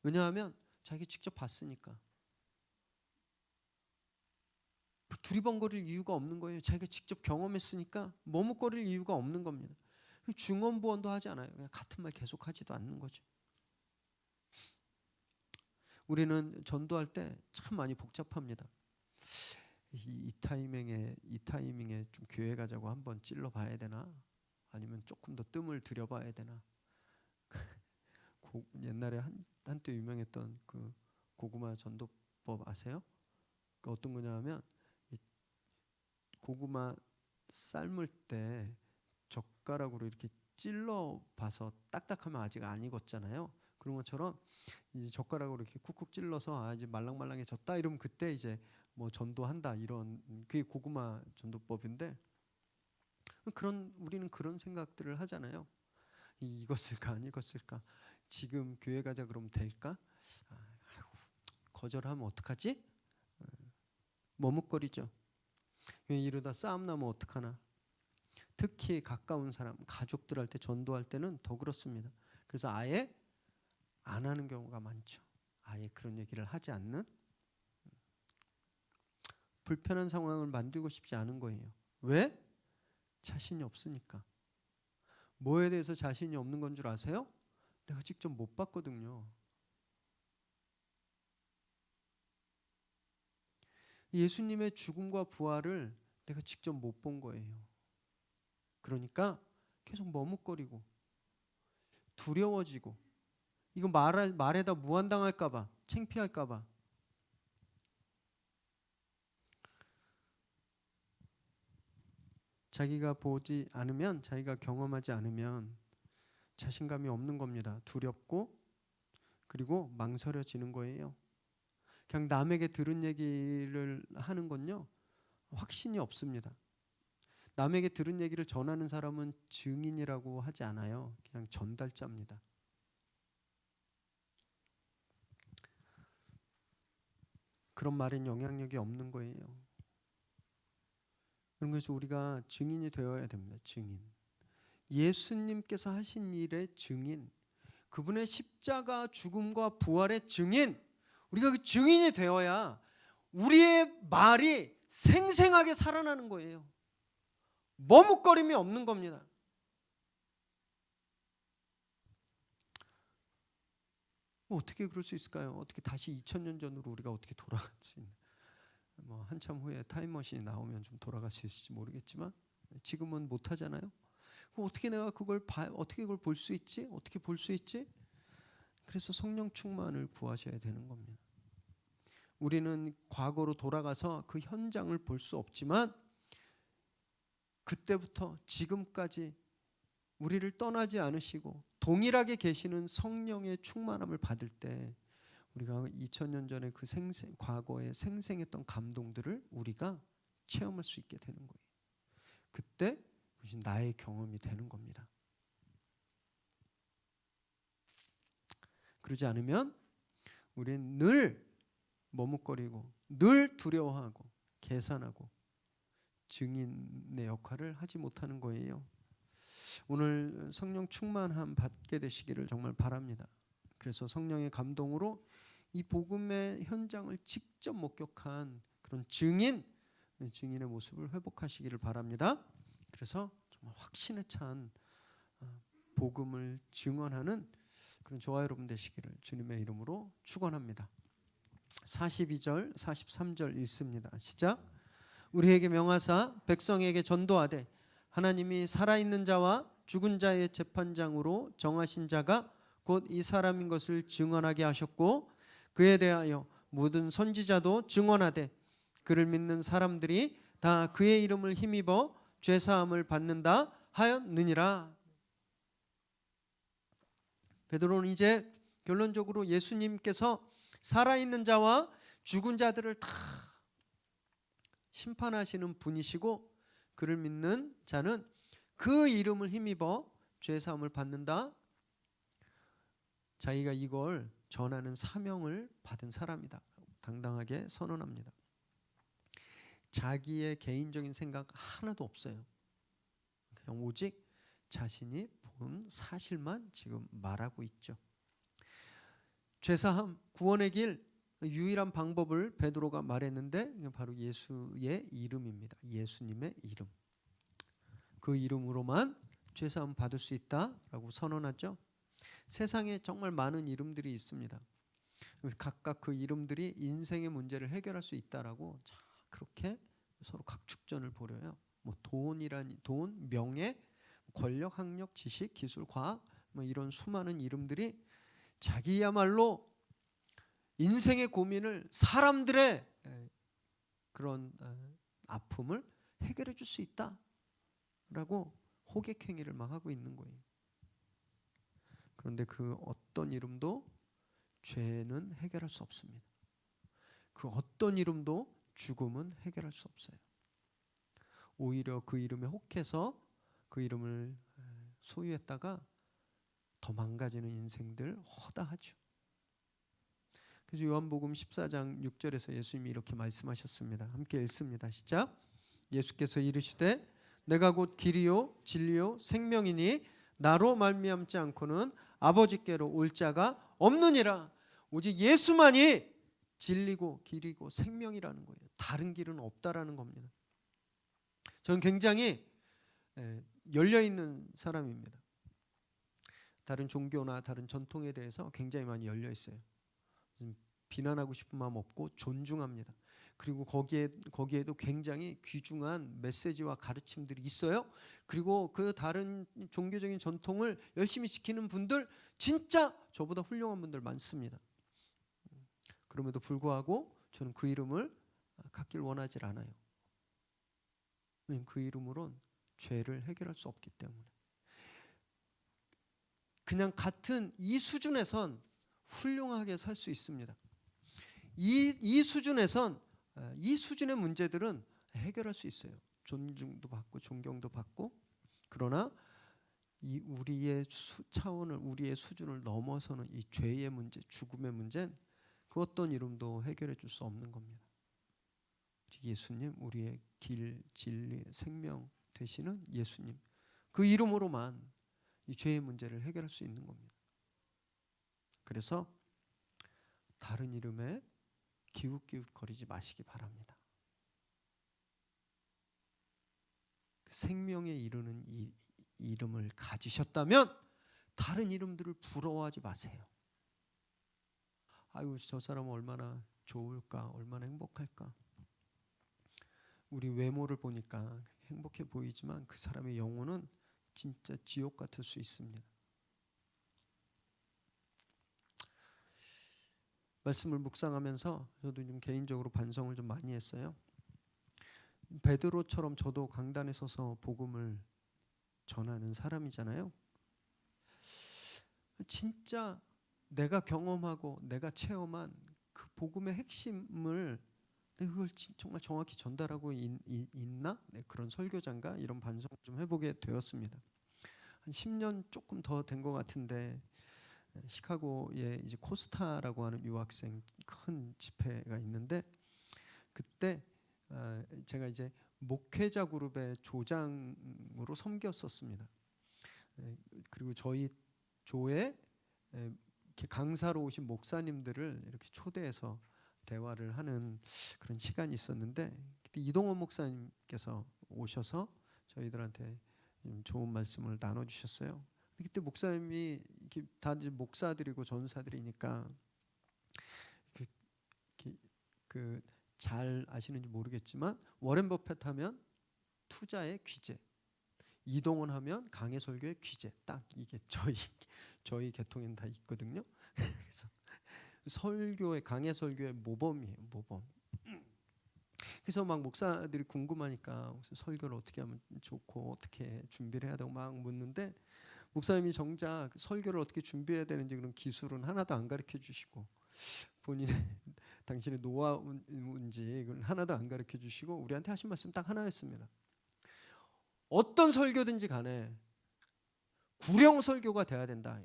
왜냐하면 자기 직접 봤으니까. 두리번거릴 이유가 없는 거예요. 자기가 직접 경험했으니까 머뭇거릴 이유가 없는 겁니다. 중언부언도 하지 않아요. 그냥 같은 말 계속하지도 않는 거죠. 우리는 전도할 때 참 많이 복잡합니다. 이 타이밍에 좀 교회 가자고 한번 찔러봐야 되나? 아니면 조금 더 뜸을 들여봐야 되나? 옛날에 한때 유명했던 그 고구마 전도법 아세요? 그 어떤 거냐면 고구마 삶을 때 젓가락으로 이렇게 찔러 봐서 딱딱하면 아직 안 익었잖아요. 그런 것처럼 이제 젓가락으로 이렇게 쿡쿡 찔러서 이제 말랑말랑해졌다 이러면 그때 이제 뭐 전도한다 이런 그게 고구마 전도법인데 우리는 그런 생각들을 하잖아요. 익었을까 안 익었을까? 지금 교회 가자 그러면 될까? 거절하면 어떡하지? 머뭇거리죠. 이러다 싸움 나면 어떡하나? 특히 가까운 사람, 가족들한테 전도할 때는 더 그렇습니다. 그래서 아예 안 하는 경우가 많죠. 아예 그런 얘기를 하지 않는 불편한 상황을 만들고 싶지 않은 거예요. 왜? 자신이 없으니까. 뭐에 대해서 자신이 없는 건 줄 아세요? 내가 직접 못 봤거든요. 예수님의 죽음과 부활을 내가 직접 못 본 거예요. 그러니까 계속 머뭇거리고 두려워지고 이거 말에다 무안당할까 봐 창피할까 봐 자기가 보지 않으면 자기가 경험하지 않으면 자신감이 없는 겁니다. 두렵고 그리고 망설여지는 거예요. 그냥 남에게 들은 얘기를 하는 건요 확신이 없습니다. 남에게 들은 얘기를 전하는 사람은 증인이라고 하지 않아요. 그냥 전달자입니다. 그런 말엔 영향력이 없는 거예요. 그래서 우리가 증인이 되어야 됩니다. 증인. 예수님께서 하신 일의 증인, 그분의 십자가 죽음과 부활의 증인, 우리가 그 증인이 되어야 우리의 말이 생생하게 살아나는 거예요. 머뭇거림이 없는 겁니다. 어떻게 그럴 수 있을까요? 어떻게 다시 2000년 전으로 우리가 어떻게 돌아갈지 뭐 한참 후에 타임머신이 나오면 좀 돌아갈 수 있을지 모르겠지만 지금은 못 하잖아요. 어떻게 내가 어떻게 그걸 볼 수 있지? 어떻게 볼 수 있지? 그래서 성령 충만을 구하셔야 되는 겁니다. 우리는 과거로 돌아가서 그 현장을 볼 수 없지만 그때부터 지금까지 우리를 떠나지 않으시고 동일하게 계시는 성령의 충만함을 받을 때 우리가 2000년 전에 그 과거에 생생했던 감동들을 우리가 체험할 수 있게 되는 거예요. 그때 나의 경험이 되는 겁니다. 그러지 않으면 우리는 늘 머뭇거리고 늘 두려워하고 계산하고 증인의 역할을 하지 못하는 거예요. 오늘 성령 충만함 받게 되시기를 정말 바랍니다. 그래서 성령의 감동으로 이 복음의 현장을 직접 목격한 그런 증인의 모습을 회복하시기를 바랍니다. 그래서 정말 확신에 찬 복음을 증언하는 그런 저와 여러분 되시기를 주님의 이름으로 축원합니다. 42절 43절 읽습니다. 시작. 우리에게 명하사 백성에게 전도하되 하나님이 살아있는 자와 죽은 자의 재판장으로 정하신 자가 곧 이 사람인 것을 증언하게 하셨고 그에 대하여 모든 선지자도 증언하되 그를 믿는 사람들이 다 그의 이름을 힘입어 죄사함을 받는다 하였느니라. 베드로는 이제 결론적으로 예수님께서 살아있는 자와 죽은 자들을 다 심판하시는 분이시고 그를 믿는 자는 그 이름을 힘입어 죄사함을 받는다. 자기가 이걸 전하는 사명을 받은 사람이다. 당당하게 선언합니다. 자기의 개인적인 생각 하나도 없어요. 그냥 오직 자신이 본 사실만 지금 말하고 있죠. 죄사함, 구원의 길, 유일한 방법을 베드로가 말했는데 바로 예수의 이름입니다. 예수님의 이름. 그 이름으로만 죄사함 받을 수 있다라고 선언하죠. 세상에 정말 많은 이름들이 있습니다. 각각 그 이름들이 인생의 문제를 해결할 수 있다라고 그렇게 서로 각축전을 벌여요. 뭐 돈, 명예, 권력, 학력, 지식, 기술, 과학 뭐 이런 수많은 이름들이 자기야말로 인생의 고민을, 사람들의 그런 아픔을 해결해 줄 수 있다라고 호객행위를 막 하고 있는 거예요. 그런데 그 어떤 이름도 죄는 해결할 수 없습니다. 그 어떤 이름도 죽음은 해결할 수 없어요. 오히려 그 이름에 혹해서 그 이름을 소유했다가 더 망가지는 인생들 허다하죠. 그래서 요한복음 14장 6절에서 예수님이 이렇게 말씀하셨습니다. 함께 읽습니다. 시작. 예수께서 이르시되 내가 곧 길이요 진리요 생명이니 나로 말미암지 않고는 아버지께로 올 자가 없느니라. 오직 예수만이 진리고 길이고 생명이라는 거예요. 다른 길은 없다라는 겁니다. 저는 굉장히 열려있는 사람입니다. 다른 종교나 다른 전통에 대해서 굉장히 많이 열려 있어요. 비난하고 싶은 마음 없고 존중합니다. 그리고 거기에도 굉장히 귀중한 메시지와 가르침들이 있어요. 그리고 그 다른 종교적인 전통을 열심히 지키는 분들 진짜 저보다 훌륭한 분들 많습니다. 그럼에도 불구하고 저는 그 이름을 갖길 원하지 않아요. 그 이름으로는 죄를 해결할 수 없기 때문에. 그냥 같은 이 수준에선 훌륭하게 살 수 있습니다. 이 수준에선 이 수준의 문제들은 해결할 수 있어요. 존중도 받고 존경도 받고. 그러나 이 우리의 차원을, 우리의 수준을 넘어서는 이 죄의 문제, 죽음의 문제는 그 어떤 이름도 해결해 줄 수 없는 겁니다. 예수님, 우리의 길, 진리, 생명 되시는 예수님, 그 이름으로만 이 죄의 문제를 해결할 수 있는 겁니다. 그래서 다른 이름에 기웃기웃거리지 마시기 바랍니다. 생명에 이르는 이 이름을 가지셨다면 다른 이름들을 부러워하지 마세요. 아이고, 저 사람은 얼마나 좋을까, 얼마나 행복할까. 우리 외모를 보니까 행복해 보이지만 그 사람의 영혼은 진짜 지옥 같을 수 있습니다. 말씀을 묵상하면서 저도 좀 개인적으로 반성을 좀 많이 했어요. 베드로처럼 저도 강단에 서서 복음을 전하는 사람이잖아요. 진짜 내가 경험하고 내가 체험한 그 복음의 핵심을 그걸 정말 정확히 전달하고 있나? 네, 그런 설교자인가? 이런 반성을 좀 해보게 되었습니다. 한 10년 조금 더 된 것 같은데 시카고에 이제 코스타라고 하는 유학생 큰 집회가 있는데 그때 제가 이제 목회자 그룹의 조장으로 섬겼었습니다. 그리고 저희 조에 강사로 오신 목사님들을 이렇게 초대해서 대화를 하는 그런 시간이 있었는데 그때 이동원 목사님께서 오셔서 저희들한테 좋은 말씀을 나눠주셨어요. 그때 목사님이 다들 목사들이고 전사들이니까 잘 아시는지 모르겠지만 워렌 버핏 하면 투자의 귀재, 이동원 하면 강해 설교의 귀재, 딱 이게 저희 계통에는 다 있거든요. 그래서 설교의 강해 설교의 모범이에요, 모범. 그래서 막 목사들이 궁금하니까 설교를 어떻게 하면 좋고 어떻게 준비를 해야 되고 막 묻는데 목사님이 정작 설교를 어떻게 준비해야 되는지 그런 기술은 하나도 안 가르쳐 주시고 본인의 당신의 노하우인지 그건 하나도 안 가르쳐 주시고 우리한테 하신 말씀 딱 하나였습니다. 어떤 설교든지 간에 구령 설교가 돼야 된다.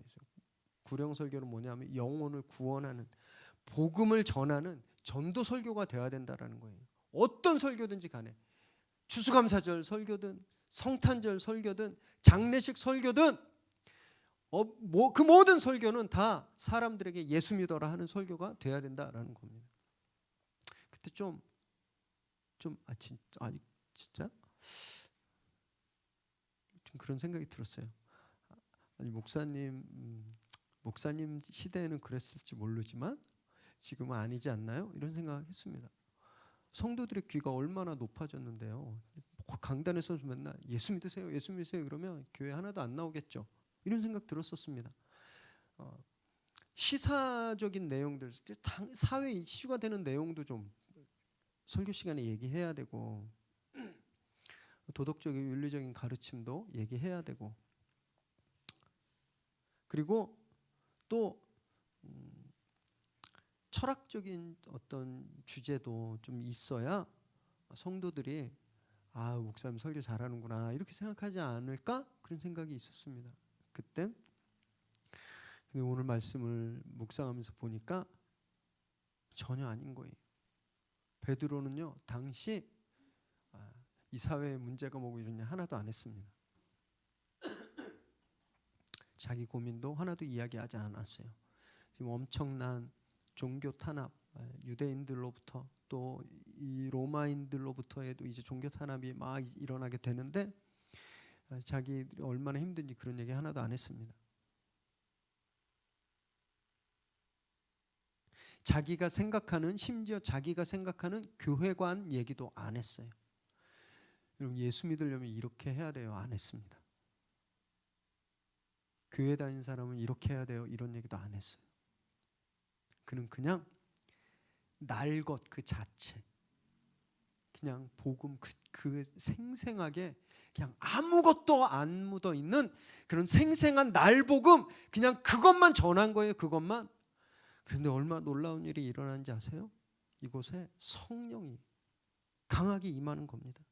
구령 설교는 뭐냐면 영혼을 구원하는, 복음을 전하는 전도 설교가 돼야 된다라는 거예요. 어떤 설교든지 간에 추수감사절 설교든 성탄절 설교든 장례식 설교든 그 모든 설교는 다 사람들에게 예수 믿어라 하는 설교가 돼야 된다라는 겁니다. 그때 진짜 좀 그런 생각이 들었어요. 아니 목사님 시대에는 그랬을지 모르지만 지금은 아니지 않나요? 이런 생각했습니다. 성도들의 귀가 얼마나 높아졌는데요. 강단에서 맨날 예수 믿으세요, 예수 믿으세요 그러면 교회 하나도 안 나오겠죠. 이런 생각 들었었습니다. 시사적인 내용들, 사회 이슈가 되는 내용도 좀 설교 시간에 얘기해야 되고, 도덕적인 윤리적인 가르침도 얘기해야 되고, 그리고 또 철학적인 어떤 주제도 좀 있어야 성도들이 목사님 설교 잘하는구나 이렇게 생각하지 않을까 그런 생각이 있었습니다. 그때. 근데 오늘 말씀을 묵상하면서 보니까 전혀 아닌 거예요. 베드로는요 당시 이 사회의 문제가 뭐고 이러냐 하나도 안 했습니다. 자기 고민도 하나도 이야기하지 않았어요. 지금 엄청난 종교 탄압, 유대인들로부터 또 이 로마인들로부터에도 이제 종교 탄압이 막 일어나게 되는데 자기들이 얼마나 힘든지 그런 얘기 하나도 안 했습니다. 심지어 자기가 생각하는 교회관 얘기도 안 했어요. 여러분 예수 믿으려면 이렇게 해야 돼요? 안 했습니다. 교회 다니는 사람은 이렇게 해야 돼요? 이런 얘기도 안 했어요. 그는 그냥 날 것 그 자체, 그냥 복음 그 생생하게 그냥 아무것도 안 묻어 있는 그런 생생한 날 복음 그냥 그것만 전한 거예요. 그것만. 그런데 얼마나 놀라운 일이 일어나는지 아세요? 이곳에 성령이 강하게 임하는 겁니다.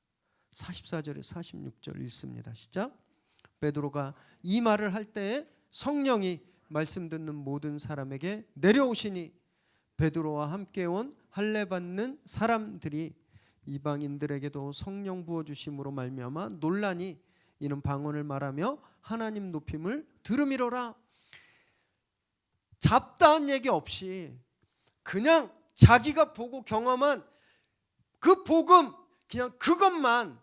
44절에 46절 읽습니다. 시작. 베드로가 이 말을 할 때에 성령이 말씀 듣는 모든 사람에게 내려오시니 베드로와 함께 온 할례 받는 사람들이 이방인들에게도 성령 부어 주심으로 말미암아 놀라니 이는 방언을 말하며 하나님 높임을 들음이로라. 잡다한 얘기 없이 그냥 자기가 보고 경험한 그 복음 그냥 그것만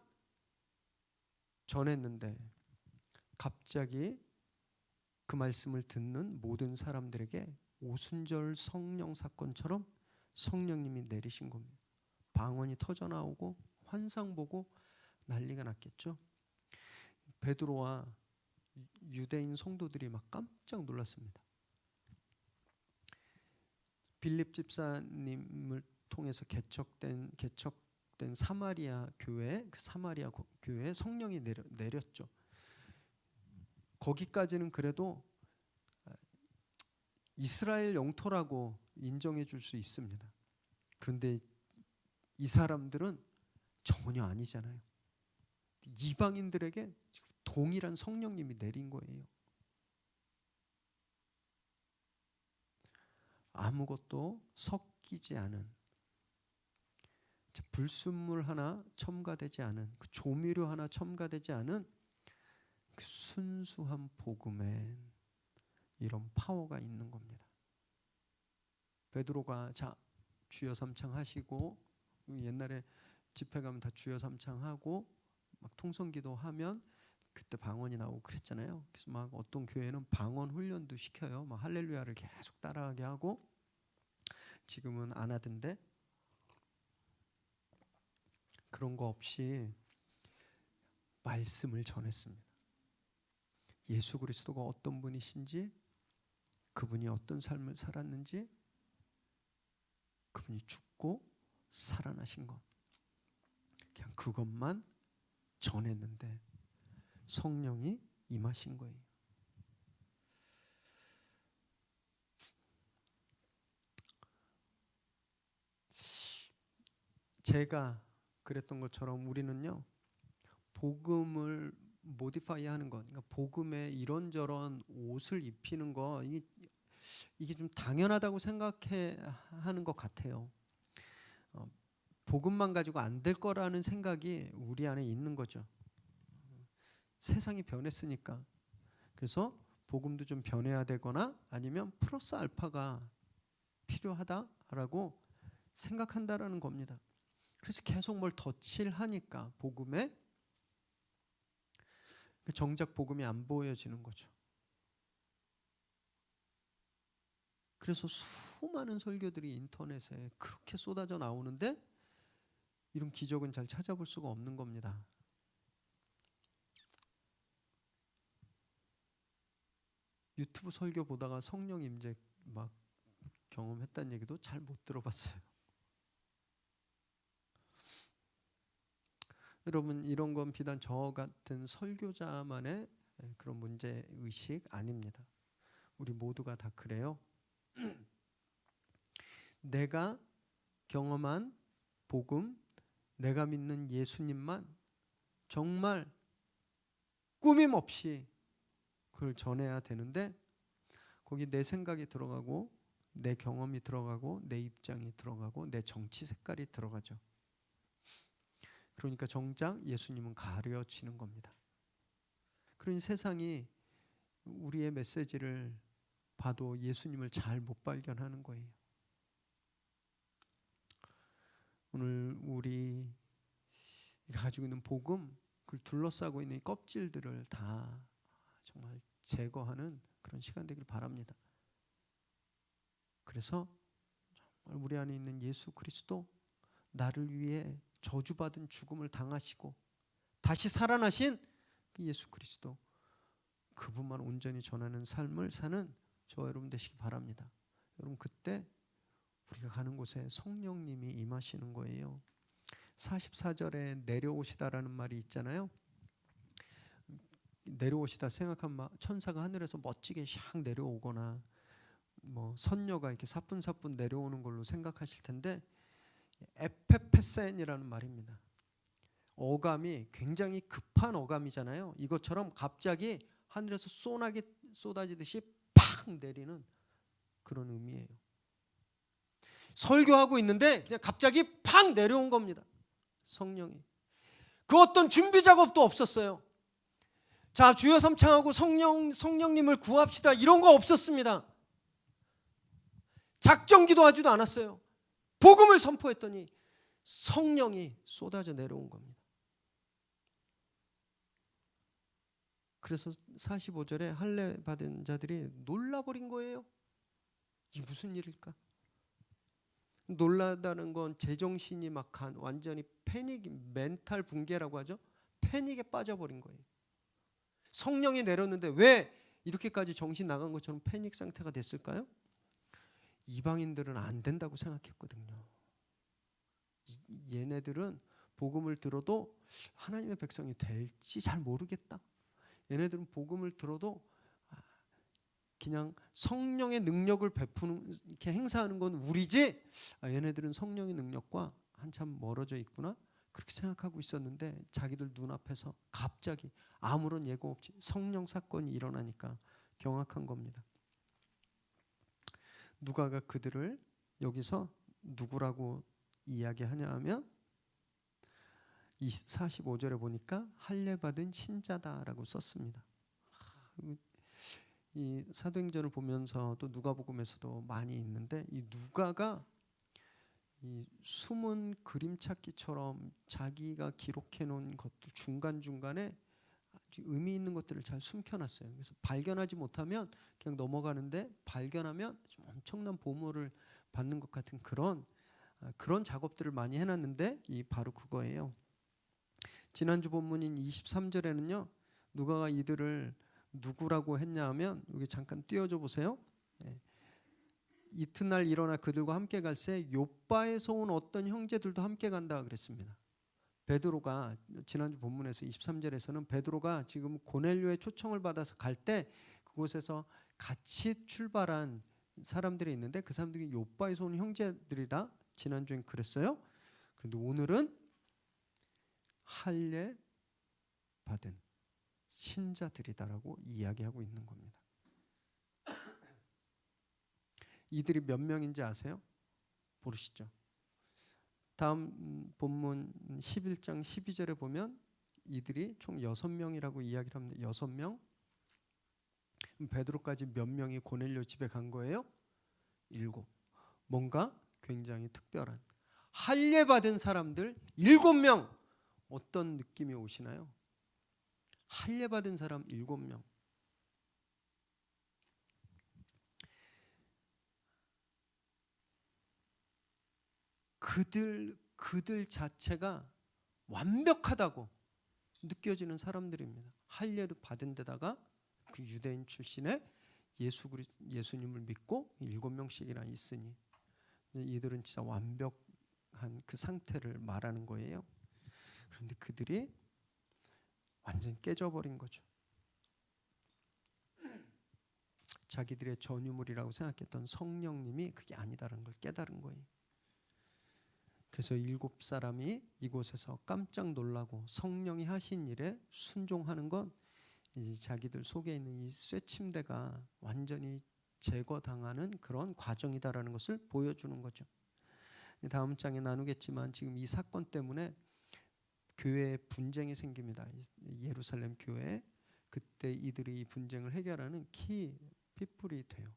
전했는데 갑자기 그 말씀을 듣는 모든 사람들에게 오순절 성령 사건처럼 성령님이 내리신 겁니다. 방언이 터져 나오고 환상 보고 난리가 났겠죠. 베드로와 유대인 성도들이 막 깜짝 놀랐습니다. 빌립 집사님을 통해서 개척된 사마리아 교회, 그 사마리아 교회에 성령이 내렸죠. 거기까지는 그래도 이스라엘 영토라고 인정해 줄 수 있습니다. 그런데 이 사람들은 전혀 아니잖아요. 이방인들에게 동일한 성령님이 내린 거예요. 아무것도 섞이지 않은, 불순물 하나 첨가되지 않은, 그 조미료 하나 첨가되지 않은 그 순수한 복음에 이런 파워가 있는 겁니다. 베드로가 주여 삼창 하시고, 옛날에 집회 가면 다 주여 삼창 하고 막 통성기도 하면 그때 방언이 나오고 그랬잖아요. 그래서 막 어떤 교회는 방언 훈련도 시켜요. 막 할렐루야를 계속 따라하게 하고. 지금은 안 하던데 그런 거 없이 말씀을 전했습니다. 예수 그리스도가 어떤 분이신지, 그분이 어떤 삶을 살았는지, 그분이 죽고 살아나신 것, 그냥 그것만 전했는데 성령이 임하신 거예요. 제가 그랬던 것처럼 우리는요, 복음을 모디파이 하는 것, 그러니까 복음에 이런저런 옷을 입히는 거, 이게 좀 당연하다고 생각해 하는 것 같아요. 복음만 가지고 안 될 거라는 생각이 우리 안에 있는 거죠. 세상이 변했으니까. 그래서 복음도 좀 변해야 되거나 아니면 플러스 알파가 필요하다라고 생각한다라는 겁니다. 그래서 계속 뭘 덧칠하니까 복음에 정작 복음이 안 보여지는 거죠. 그래서 수많은 설교들이 인터넷에 그렇게 쏟아져 나오는데 이런 기적은 잘 찾아볼 수가 없는 겁니다. 유튜브 설교 보다가 성령 임재 막 경험했다는 얘기도 잘 못 들어봤어요. 여러분, 이런 건 비단 저 같은 설교자만의 그런 문제 의식 아닙니다. 우리 모두가 다 그래요. 내가 경험한 복음, 내가 믿는 예수님만 정말 꾸밈 없이 그걸 전해야 되는데 거기 내 생각이 들어가고 내 경험이 들어가고 내 입장이 들어가고 내 정치 색깔이 들어가죠. 그러니까 정작 예수님은 가려지는 겁니다. 그러니 세상이 우리의 메시지를 봐도 예수님을 잘 못 발견하는 거예요. 오늘 우리 가지고 있는 복음, 그걸 둘러싸고 있는 껍질들을 다 정말 제거하는 그런 시간 되길 바랍니다. 그래서 정말 우리 안에 있는 예수 그리스도, 나를 위해 저주받은 죽음을 당하시고 다시 살아나신 그 예수 그리스도, 그분만 온전히 전하는 삶을 사는 저와 여러분 되시기 바랍니다. 여러분, 그때 우리가 가는 곳에 성령님이 임하시는 거예요. 44절에 내려오시다라는 말이 있잖아요. 내려오시다 생각하면 천사가 하늘에서 멋지게 샥 내려오거나 뭐 선녀가 이렇게 사뿐사뿐 내려오는 걸로 생각하실 텐데 에페페센이라는 말입니다. 어감이 굉장히 급한 어감이잖아요. 이것처럼 갑자기 하늘에서 소나기 쏟아지듯이 팍 내리는 그런 의미예요. 설교하고 있는데 그냥 갑자기 팍 내려온 겁니다. 성령이. 그 어떤 준비 작업도 없었어요. 자, 주여 삼창하고 성령님을 구합시다 이런 거 없었습니다. 작정기도 하지도 않았어요. 복음을 선포했더니 성령이 쏟아져 내려온 겁니다. 그래서 45절에 할례 받은 자들이 놀라버린 거예요. 이게 무슨 일일까? 놀라다는 건 제정신이 막 완전히 패닉, 멘탈 붕괴라고 하죠. 패닉에 빠져버린 거예요. 성령이 내렸는데 왜 이렇게까지 정신 나간 것처럼 패닉 상태가 됐을까요? 이방인들은 안 된다고 생각했거든요. 얘네들은 복음을 들어도 하나님의 백성이 될지 잘 모르겠다. 얘네들은 복음을 들어도 그냥 성령의 능력을 베푸는, 이렇게 행사하는 건 우리지, 얘네들은 성령의 능력과 한참 멀어져 있구나, 그렇게 생각하고 있었는데 자기들 눈앞에서 갑자기 아무런 예고 없이 성령 사건이 일어나니까 경악한 겁니다. 누가가 그들을 여기서 누구라고 이야기하냐 하면 이 45절에 보니까 할례 받은 신자다라고 썼습니다. 이 사도행전을 보면서 또 누가복음에서도 많이 있는데 이 누가가 이 숨은 그림찾기처럼 자기가 기록해 놓은 것들 중간중간에 아주 의미 있는 것들을 잘 숨겨놨어요. 그래서 발견하지 못하면 그냥 넘어가는데 발견하면 좀 엄청난 보물을 받는 것 같은 그런 작업들을 많이 해놨는데 이 바로 그거예요. 지난주 본문인 23절에는요 누가가 이들을 누구라고 했냐 하면 여기 잠깐 띄워줘 보세요. 이튿날 일어나 그들과 함께 갈새 욥바에서 온 어떤 형제들도 함께 간다 그랬습니다. 베드로가 지난주 본문에서 23절에서는 베드로가 지금 고넬료의 초청을 받아서 갈 때 그곳에서 같이 출발한 사람들이 있는데 그 사람들이 욥바에서 온 형제들이다. 지난주엔 그랬어요. 그런데 오늘은 할례 받은 신자들이다라고 이야기하고 있는 겁니다. 이들이 몇 명인지 아세요? 모르시죠? 다음 본문 11장 12절에 보면 이들이 총 6명이라고 이야기를 합니다. 6명. 베드로까지 몇 명이 고넬료 집에 간 거예요? 7. 뭔가 굉장히 특별한 할례 받은 사람들 7명. 어떤 느낌이 오시나요? 할례 받은 사람 7명. 그들 자체가 완벽하다고 느껴지는 사람들입니다. 할례를 받은 데다가 그 유대인 출신의 예수님을 믿고 7명씩이나 있으니 이들은 진짜 완벽한 그 상태를 말하는 거예요. 그런데 그들이 완전 깨져버린 거죠. 자기들의 전유물이라고 생각했던 성령님이 그게 아니다라는 걸 깨달은 거예요. 그래서 7사람이 이곳에서 깜짝 놀라고 성령이 하신 일에 순종하는 건 이제 자기들 속에 있는 이 쇠침대가 완전히 제거당하는 그런 과정이다라는 것을 보여주는 거죠. 다음 장에 나누겠지만 지금 이 사건 때문에 교회에 분쟁이 생깁니다. 예루살렘 교회에. 그때 이들이 이 분쟁을 해결하는 피플이 돼요.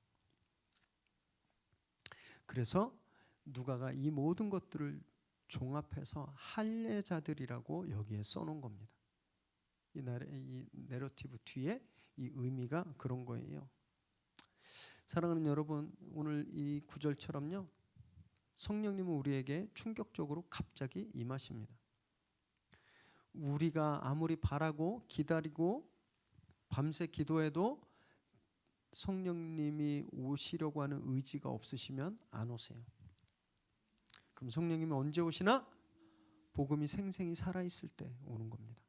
그래서 누가가 이 모든 것들을 종합해서 할례자들이라고 여기에 써놓은 겁니다. 이 내러티브 뒤에 이 의미가 그런 거예요. 사랑하는 여러분, 오늘 이 구절처럼요, 성령님은 우리에게 충격적으로 갑자기 임하십니다. 우리가 아무리 바라고 기다리고 밤새 기도해도 성령님이 오시려고 하는 의지가 없으시면 안 오세요. 그럼 성령님이 언제 오시나? 복음이 생생히 살아있을 때 오는 겁니다.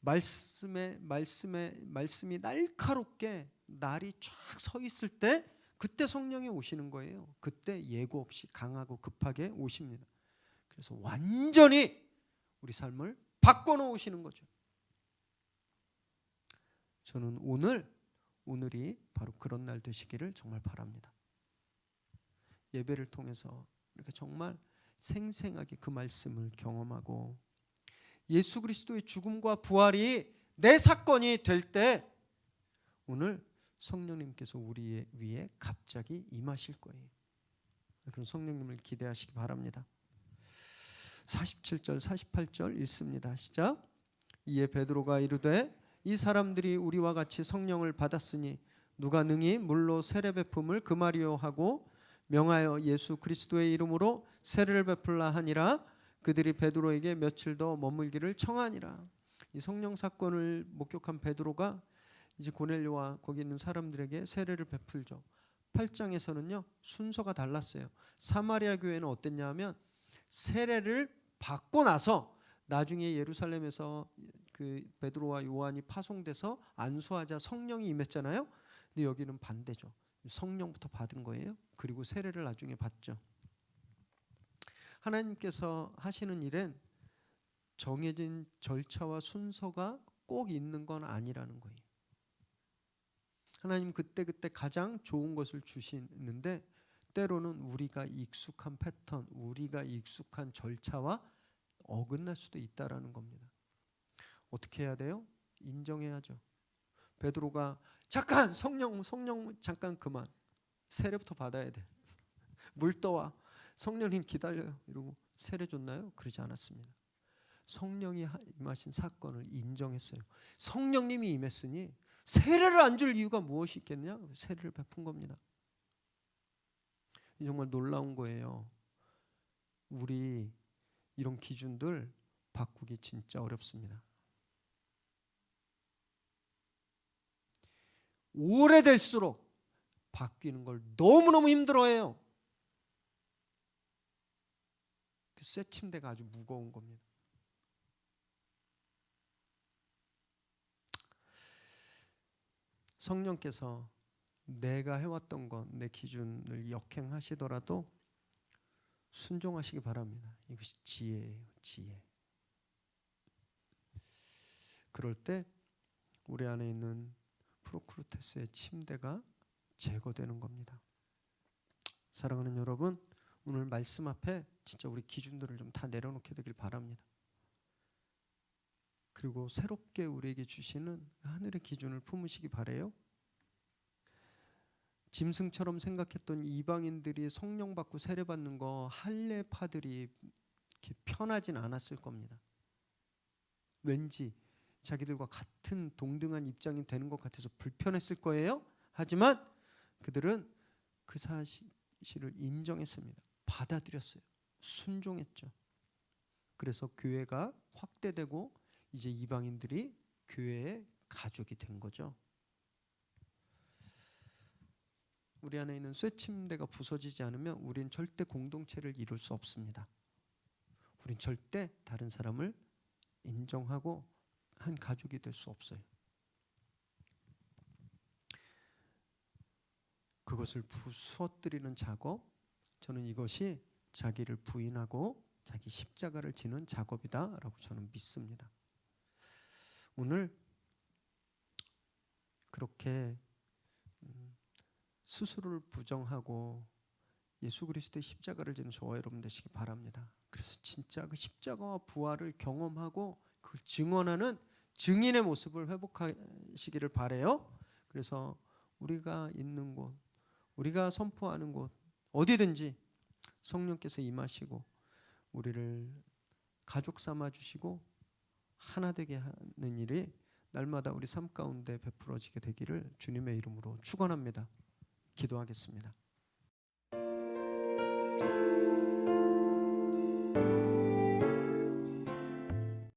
말씀이 날카롭게 날이 쫙 서 있을 때 그때 성령이 오시는 거예요. 그때 예고 없이 강하고 급하게 오십니다. 그래서 완전히 우리 삶을 바꿔놓으시는 거죠. 저는 오늘이 바로 그런 날 되시기를 정말 바랍니다. 예배를 통해서 이렇게 정말 생생하게 그 말씀을 경험하고 예수 그리스도의 죽음과 부활이 내 사건이 될 때 오늘 성령님께서 우리 위에 갑자기 임하실 거예요. 그럼 성령님을 기대하시기 바랍니다. 47절 48절 읽습니다. 시작. 이에 베드로가 이르되 이 사람들이 우리와 같이 성령을 받았으니 누가 능히 물로 세례 베품을 금하리요 하고 명하여 예수 그리스도의 이름으로 세례를 베풀라 하니라. 그들이 베드로에게 며칠 더 머물기를 청하니라. 이 성령 사건을 목격한 베드로가 이제 고넬료와 거기 있는 사람들에게 세례를 베풀죠. 8장에서는요 순서가 달랐어요. 사마리아 교회는 어땠냐 하면 세례를 받고 나서 나중에 예루살렘에서 그 베드로와 요한이 파송돼서 안수하자 성령이 임했잖아요. 근데 여기는 반대죠. 성령부터 받은 거예요. 그리고 세례를 나중에 받죠. 하나님께서 하시는 일은 정해진 절차와 순서가 꼭 있는 건 아니라는 거예요. 하나님 그때그때 가장 좋은 것을 주시는데 때로는 우리가 익숙한 패턴, 우리가 익숙한 절차와 어긋날 수도 있다라는 겁니다. 어떻게 해야 돼요? 인정해야죠. 베드로가 잠깐 성령 잠깐 그만. 세례부터 받아야 돼. 물 떠와. 성령님 기다려요. 이러고 세례 줬나요? 그러지 않았습니다. 성령이 임하신 사건을 인정했어요. 성령님이 임했으니 세례를 안 줄 이유가 무엇이 있겠냐? 세례를 베푼 겁니다. 정말 놀라운 거예요. 우리 이런 기준들 바꾸기 진짜 어렵습니다. 오래될수록 바뀌는 걸 너무너무 힘들어해요. 그 쇠침대가 아주 무거운 겁니다. 성령께서 내가 해왔던 것, 내 기준을 역행하시더라도 순종하시기 바랍니다. 이것이 지혜예요, 지혜. 그럴 때 우리 안에 있는 프로크루테스의 침대가 제거되는 겁니다. 사랑하는 여러분, 오늘 말씀 앞에 진짜 우리 기준들을 좀 다 내려놓게 되길 바랍니다. 그리고 새롭게 우리에게 주시는 하늘의 기준을 품으시기 바래요. 짐승처럼 생각했던 이방인들이 성령 받고 세례 받는 거 할례파들이 이렇게 편하진 않았을 겁니다. 왠지 자기들과 같은 동등한 입장이 되는 것 같아서 불편했을 거예요. 하지만 그들은 그 사실을 인정했습니다. 받아들였어요. 순종했죠. 그래서 교회가 확대되고 이제 이방인들이 교회의 가족이 된 거죠. 우리 안에 있는 쇠침대가 부서지지 않으면 우린 절대 공동체를 이룰 수 없습니다. 우린 절대 다른 사람을 인정하고 한 가족이 될 수 없어요. 그것을 부수어뜨리는 작업, 저는 이것이 자기를 부인하고 자기 십자가를 지는 작업이다라고 저는 믿습니다. 오늘 그렇게 스스로를 부정하고 예수 그리스도의 십자가를 지는 저와 여러분 되시기 바랍니다. 그래서 진짜 그 십자가와 부활을 경험하고 그걸 증언하는 증인의 모습을 회복하시기를 바라요. 그래서 우리가 있는 곳, 우리가 선포하는 곳 어디든지 성령께서 임하시고 우리를 가족 삼아 주시고 하나 되게 하는 일이 날마다 우리 삶 가운데 베풀어지게 되기를 주님의 이름으로 축원합니다. 기도하겠습니다.